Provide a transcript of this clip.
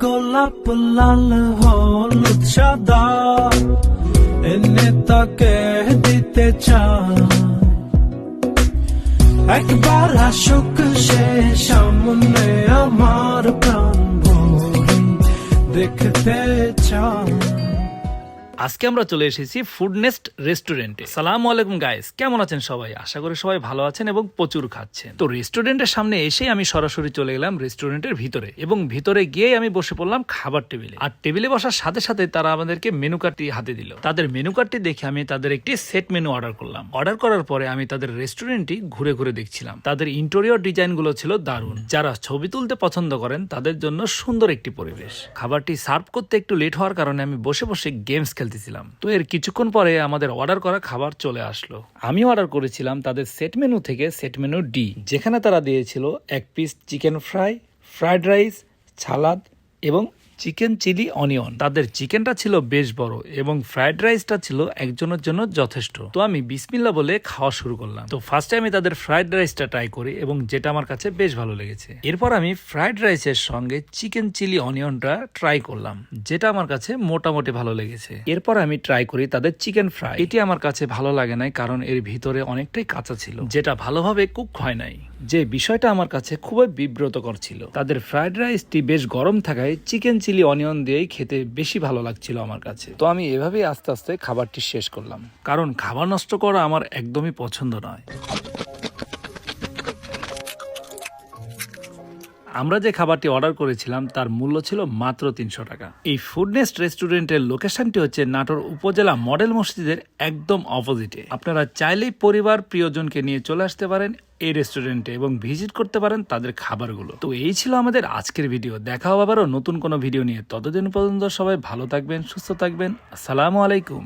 গোলাপ লাল হলুদ সাদা এনে তাকে দিতে চাই। একবার আসুক সে সামনে আমার প্রাণ ভরে দেখতে চাই। আজকে আমরা চলে এসেছি ফুড নেস্ট রেস্টুরেন্টে। সালামু আলাইকুম গাইস, কেমন আছেন সবাই? আশা করি সবাই ভালো আছেন এবং প্রচুর খাচ্ছেন। তো রেস্টুরেন্টের সামনে এসেই আমি সরাসরি চলে গেলাম রেস্টুরেন্টের ভিতরে এবং ভিতরে গিয়ে আমি বসে পড়লাম খাবার টেবিলে। আর টেবিলে বসার সাথে সাথে তারা আমাদেরকে মেনু কার্ডটি হাতে দিল। তাদের মেনু কার্ডটি দেখে আমি তাদের একটি সেট মেনু অর্ডার করলাম। অর্ডার করার পরে আমি তাদের রেস্টুরেন্টটি ঘুরে ঘুরে দেখছিলাম। তাদের ইন্টেরিয়র ডিজাইন গুলো ছিল দারুণ। যারা ছবি তুলতে পছন্দ করেন তাদের জন্য সুন্দর একটি পরিবেশ। খাবারটি সার্ভ করতে একটু লেট হওয়ার কারণে আমি বসে বসে গেমস খেলতেছিলাম। তো এর কিছুক্ষণ পরে আমাদের অর্ডার করা খাবার চলে আসলো। আমি অর্ডার করেছিলাম তাদের সেট মেনু থেকে সেট মেনু ডি, যেখানে তারা দিয়েছিল এক piece chicken fry, fried rice, salad এবং চিকেন চিলি অনিয়ন। তাদের চিকেনটা ছিল বেশ বড় এবং ফ্রাইড রাইসটা ছিল একজনের জন্য যথেষ্ট। তো আমি বিসমিল্লাহ বলে খাওয়া শুরু করলাম। তো ফার্স্টে আমি তাদের ফ্রাইড রাইসটা ট্রাই করি এবং যেটা আমার কাছে বেশ ভালো লেগেছে। এরপর আমি ফ্রাইড রাইসের সঙ্গে চিকেন চিলি অনিয়নটা ট্রাই করলাম, যেটা আমার কাছে মোটামুটি ভালো লেগেছে। এরপর আমি ট্রাই করি তাদের চিকেন ফ্রাই। এটি আমার কাছে ভালো লাগে নাই, কারণ এর ভিতরে অনেকটাই কাঁচা ছিল, যেটা ভালোভাবে কুক হয় নাই, যে বিষয়টা আমার কাছে খুবই বিব্রতকর ছিল। তাদের ফ্রাইড রাইসটি বেশ গরম থাকায় চিকেন চিলি অনিয়ন দিয়েই খেতে বেশি ভালো লাগছিল আমার কাছে। তো আমি এভাবেই আস্তে আস্তে খাবারটি শেষ করলাম, কারণ খাবার নষ্ট করা আমার একদমই পছন্দ নয়। আমরা যে খাবারটি অর্ডার করেছিলাম তার মূল্য ছিল মাত্র 300 টাকা। এই ফুড নেস্ট রেস্টুরেন্টের লোকেশনটি হচ্ছে নাটোর উপজেলা মডেল মসজিদের একদম অপোজিটে। আপনারা চাইলেই পরিবার প্রিয়জনকে নিয়ে চলে আসতে পারেন এই রেস্টুরেন্টে এবং ভিজিট করতে পারেন তাদের খাবারগুলো। তো এই ছিল আমাদের আজকের ভিডিও। দেখা হবে আবারও নতুন কোনো ভিডিও নিয়ে। ততদিন পর্যন্ত সবাই ভালো থাকবেন, সুস্থ থাকবেন। আসসালামু আলাইকুম।